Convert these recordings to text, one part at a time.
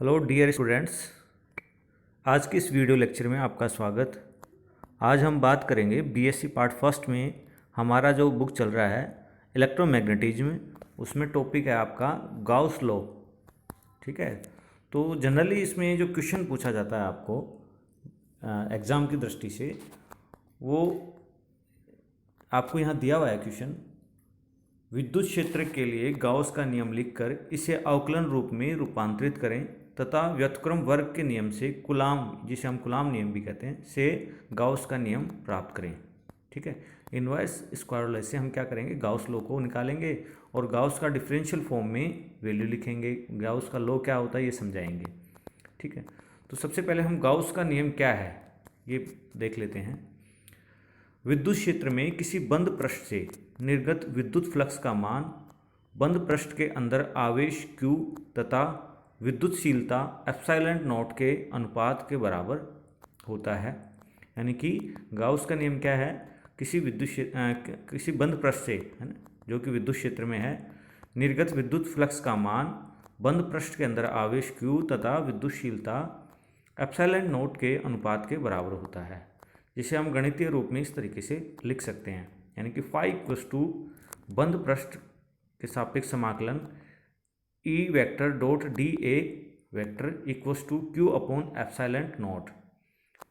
Hello dear students. आज की इस वीडियो लेक्चर में आपका स्वागत। आज हम बात करेंगे बीएससी पार्ट फर्स्ट में हमारा जो बुक चल रहा है इलेक्ट्रोमैग्नेटिज्म, उसमें टॉपिक है आपका गाउस लॉ। ठीक है, तो जनरली इसमें जो क्वेश्चन पूछा जाता है आपको एग्ज़ाम की दृष्टि से, वो आपको यहाँ दिया हुआ है क्वेश्चन। विद्युत क्षेत्र के लिए गाउस का नियम लिखकर इसे अवकलन रूप में रूपांतरित करें तथा व्युत्क्रम वर्ग के नियम से कुलाम, जिसे हम कुलाम नियम भी कहते हैं, से गाउस का नियम प्राप्त करें। ठीक है, इनवर्स स्क्वायर लॉ से हम क्या करेंगे, गाउस लॉ को निकालेंगे और गाउस का डिफरेंशियल फॉर्म में वैल्यू लिखेंगे। गाउस का लॉ क्या होता है ये समझाएंगे। ठीक है, तो सबसे पहले हम गाउस का नियम क्या है ये देख लेते हैं। विद्युत क्षेत्र में किसी बंद पृष्ठ से निर्गत विद्युत फ्लक्स का मान बंद पृष्ठ के अंदर आवेश Q तथा विद्युतशीलता एप्सिलॉन नॉट के अनुपात के बराबर होता है। यानी कि गाउस का नियम क्या है, किसी बंद पृष्ठ से, है ना, जो कि विद्युत क्षेत्र में है, निर्गत विद्युत फ्लक्स का मान बंद पृष्ठ के अंदर आवेश Q तथा विद्युतशीलता एप्सिलॉन नॉट के अनुपात के बराबर होता है, जिसे हम गणितीय रूप में इस तरीके से लिख सकते हैं। यानी कि फाई इक्वस टू बंद पृष्ठ के सापेक्ष समाकलन E vector dot d A vector equals to q upon epsilon naught.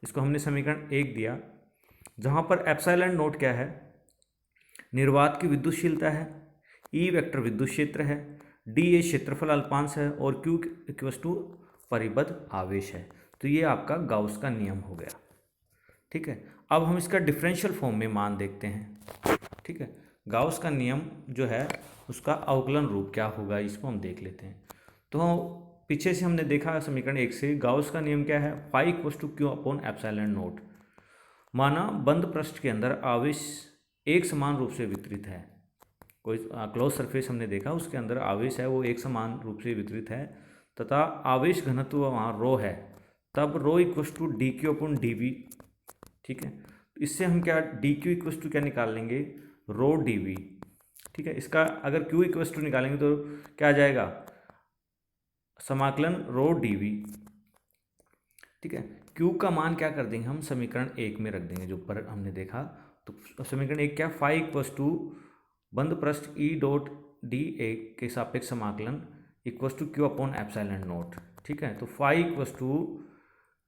इसको हमने समीकरण 1 दिया, जहाँ पर एप्सिलॉन नॉट क्या है, निर्वात की विद्युतशीलता है, ई वेक्टर विद्युत क्षेत्र है, डी ए क्षेत्रफल अल्पांश है और क्यू इक्वस टू परिबद्ध आवेश है। तो ये आपका गाउस का नियम हो गया। ठीक है, अब हम इसका डिफरेंशियल फॉर्म में मान देखते हैं। ठीक है, गाउस का नियम जो है उसका अवकलन रूप क्या होगा, इसको हम देख लेते हैं। तो पीछे से हमने देखा समीकरण 1 से गाउस का नियम क्या है, phi equals to q upon epsilon naught. माना बंद पृष्ठ के अंदर आवेश एक समान रूप से वितरित है। कोई क्लोज सरफेस हमने देखा, उसके अंदर आवेश है वो एक समान रूप से वितरित है तथा आवेश घनत्व वहाँ रो है, तब rho equals to D Q upon D V. ठीक है, तो इससे हम क्या डी क्यू इक्वस टू क्या निकाल लेंगे, रो डी वी। ठीक है, इसका अगर क्यू इक्वस टू निकालेंगे तो क्या आ जाएगा, समाकलन रो डी वी। ठीक है, क्यू का मान क्या कर देंगे हम, समीकरण 1 में रख देंगे जो ऊपर हमने देखा। तो समीकरण 1 क्या, फाई इक्वस टू बंद पृष्ठ ई डॉट डी ए के सापेक्ष समाकलन equals to q upon epsilon naught. ठीक है, तो phi equals to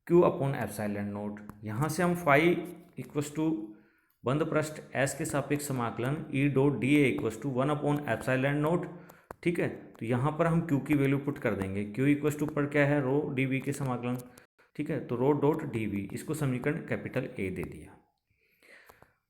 q upon epsilon naught, यहाँ से हम फाई इक्वस टू बंद पृष्ठ एस के सापेक्ष समाकलन E dot d A equals to 1 upon epsilon naught. ठीक है, तो यहाँ पर हम क्यू की वैल्यू पुट कर देंगे। क्यू इक्वस टू पर क्या है, रो डी वी के समाकलन। ठीक है, तो रो डॉट डी वी, इसको समीकरण कैपिटल ए दे दिया।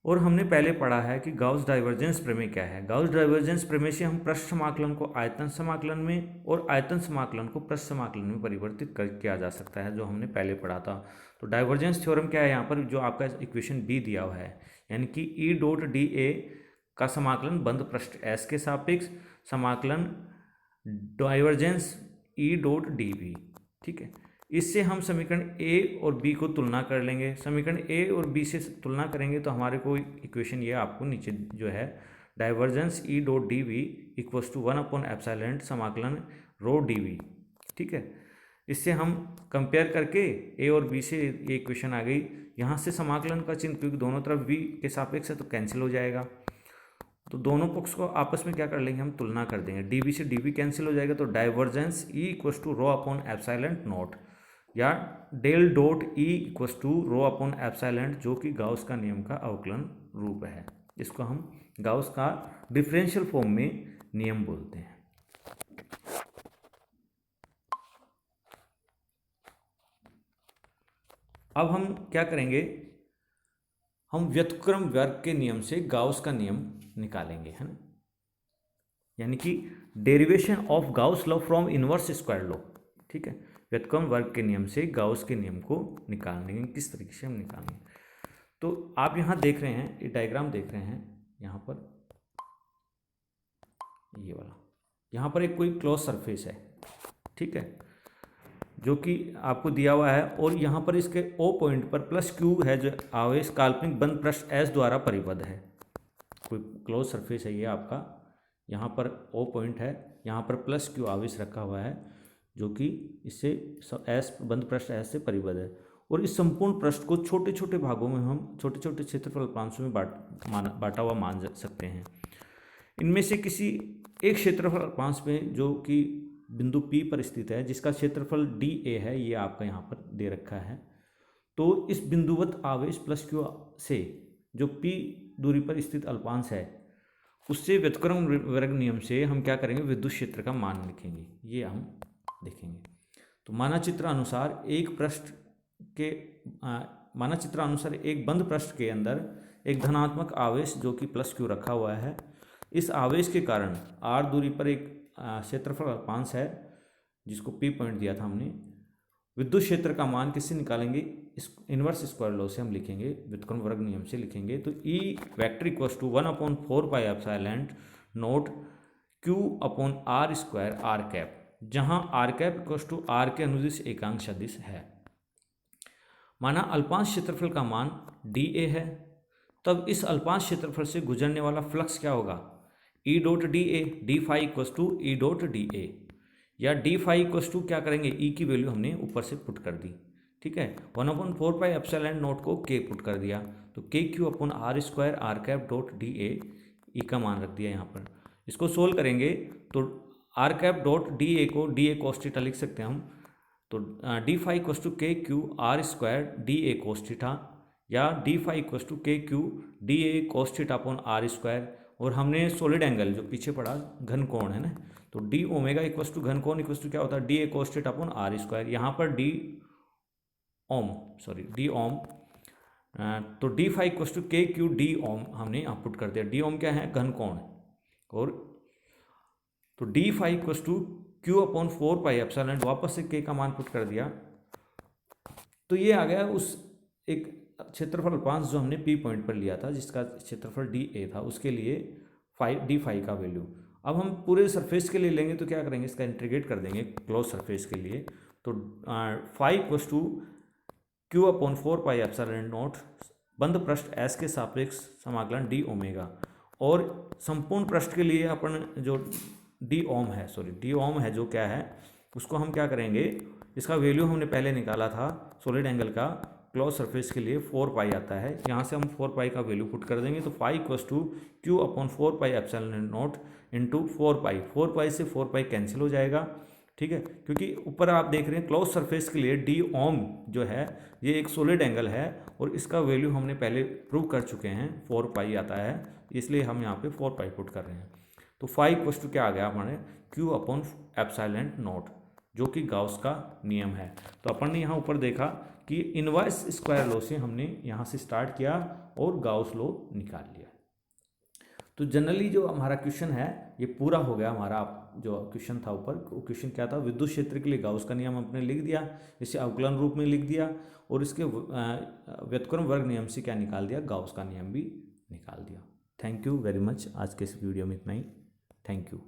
और हमने पहले पढ़ा है कि गाउस डाइवर्जेंस प्रमेय क्या है। गाउस डाइवर्जेंस प्रमेय से हम पृष्ठ समाकलन को आयतन समाकलन में और आयतन समाकलन को पृष्ठ समाकलन में परिवर्तित किया जा सकता है, जो हमने पहले पढ़ा था। तो डाइवर्जेंस थ्योरम क्या है, यहाँ पर जो आपका इक्वेशन बी दिया हुआ है, यानी कि ई डॉट डी ए का समाकलन बंद पृष्ठ एस के सापेक्ष समाकलन divergence E dot d V. ठीक है, इससे हम समीकरण ए और बी को तुलना कर लेंगे। समीकरण ए और बी से तुलना करेंगे तो हमारे को इक्वेशन ये आपको नीचे जो है, divergence E dot d V equals to 1 upon epsilon समाकलन रो डी वी। ठीक है, इससे हम कंपेयर करके ए और बी से ये इक्वेशन आ गई। यहाँ से समाकलन का चिन्ह, क्योंकि दोनों तरफ वी के सापेक्ष है, तो कैंसिल हो जाएगा। तो दोनों पक्ष को आपस में क्या कर लेंगे, हम तुलना कर देंगे। डी बी से डी बी कैंसिल हो जाएगा, तो divergence E equals to rho upon epsilon not, या del dot E equals to rho upon epsilon, जो कि गाउस का नियम का अवकलन रूप है। इसको हम गाउस का डिफरेंशियल फॉर्म में नियम बोलते हैं। अब हम क्या करेंगे, हम व्युत्क्रम वर्ग के नियम से गाउस का नियम निकालेंगे, है ना, यानी कि derivation of Gauss law from inverse square law. ठीक है, व्युत्क्रम वर्ग के नियम से गाउस के नियम को निकालेंगे, किस तरीके से हम निकालेंगे। तो आप यहाँ देख रहे हैं, ये डायग्राम देख रहे हैं, यहाँ पर ये वाला, यहाँ पर एक कोई क्लोज सरफेस है। ठीक है, जो कि आपको दिया हुआ है, और यहाँ पर इसके ओ पॉइंट पर प्लस क्यू है, जो आवेश काल्पनिक बंद पृष्ठ एस द्वारा परिबद्ध है। कोई क्लोज सरफेस है ये आपका, यहाँ पर ओ पॉइंट है, यहाँ पर प्लस क्यू आवेश रखा हुआ है, जो कि इससे एस बंद पृष्ठ एस से परिबद्ध है। और इस संपूर्ण पृष्ठ को छोटे छोटे भागों में हम छोटे छोटे क्षेत्रफल अल्पांशों में बांटा हुआ मान सकते हैं। इनमें से किसी एक क्षेत्रफल अल्पांश में जो कि बिंदु P पर स्थित है, जिसका क्षेत्रफल dA है, ये आपका यहाँ पर दे रखा है। तो इस बिंदुवत आवेश प्लस Q से जो P दूरी पर स्थित अल्पांश है, उससे व्युत्क्रम वर्ग नियम से हम क्या करेंगे, विद्युत क्षेत्र का मान लिखेंगे। ये हम देखेंगे। तो मानचित्र अनुसार एक बंद पृष्ठ के अंदर एक धनात्मक आवेश जो कि प्लस Q रखा हुआ है। इस आवेश के कारण r दूरी पर एक क्षेत्रफल अल्पांश है जिसको P पॉइंट दिया था हमने। विद्युत क्षेत्र का मान किससे निकालेंगे, इस इनवर्स स्क्वायर लॉ से हम लिखेंगे, व्युत्क्रम वर्ग नियम से लिखेंगे। तो E vector equals to 1/4 pi epsilon naught Q upon r square r cap, जहाँ r cap equals to r के अनुदिश एकांक सदिश है। माना अल्पांश क्षेत्रफल का मान dA है, तब इस अल्पांश क्षेत्रफल से गुजरने वाला फ्लक्स क्या होगा, E dot dA, d phi equals to E dot dA, या डी फाई इक्वल्स टू क्या करेंगे, E की वैल्यू हमने ऊपर से पुट कर दी, ठीक है। 1/4 पाई एप्सिलॉन नॉट को K पुट कर दिया, तो KQ upon r square r cap dot dA, E का मान रख दिया यहाँ पर। इसको सोल्व करेंगे तो r कैप डॉट dA को dA cos थीटा लिख सकते हैं हम। तो D phi equals to KQ r square dA cos theta, या D phi equals to KQ dA cos theta upon r square. और हमने सॉलिड एंगल जो पीछे पड़ा घन कोण है ना, तो डी ओमेगा इक्वल्स टू घन कोण इक्वल्स टू क्या होता है, dA cos theta upon r square. यहाँ पर डी ओम, तो D phi equals to KQ D ohm हमने यहाँ पुट कर दिया। डी ओम क्या है, घन कोण। और तो D phi equals to Q upon 4 pi epsilon, वापस से K का मान पुट कर दिया। तो ये आ गया उस एक क्षेत्रफल अल्पांश जो हमने P पॉइंट पर लिया था, जिसका क्षेत्रफल dA था, उसके लिए डी फाई का वैल्यू। अब हम पूरे सरफेस के लिए लेंगे तो क्या करेंगे, इसका इंटीग्रेट कर देंगे क्लोज सरफेस के लिए। तो phi equals to Q upon 4 pi epsilon naught बंद पृष्ठ S के सापेक्ष समाकलन डी ओमेगा। और संपूर्ण पृष्ठ के लिए अपन जो डी ओम है जो क्या है, उसको हम क्या करेंगे, इसका वैल्यू हमने पहले निकाला था सॉलिड एंगल का, क्लोज सरफेस के लिए 4 पाई आता है। यहाँ से हम 4 पाई का वैल्यू पुट कर देंगे, तो phi equals to Q upon 4 pi epsilon naught into 4 pi से 4 पाई कैंसिल हो जाएगा, ठीक है। क्योंकि ऊपर आप देख रहे हैं क्लोज सरफेस के लिए डी ओम जो है ये एक सॉलिड एंगल है, और इसका वैल्यू हमने पहले प्रूव कर चुके हैं, 4 पाई आता है, इसलिए हम यहाँ पे 4 पाई पुट कर रहे हैं। तो फाई इक्वल्स टू क्या आ गया हमारे, Q अपॉन एप्सिलॉन नॉट, जो कि गाउस का नियम है। तो अपन ने यहाँ ऊपर देखा कि इनवर्स स्क्वायर लॉ से हमने यहाँ से स्टार्ट किया और गाउस लॉ निकाल लिया। तो जनरली जो हमारा क्वेश्चन है ये पूरा हो गया। हमारा जो क्वेश्चन था ऊपर, क्वेश्चन क्या था, विद्युत क्षेत्र के लिए गाउस का नियम हमने लिख दिया, इसे अवकलन रूप में लिख दिया, और इसके व्युत्क्रम वर्ग नियम से क्या निकाल दिया, गाउस का नियम भी निकाल दिया। Thank you very much. आज के इस वीडियो में इतना ही। Thank you.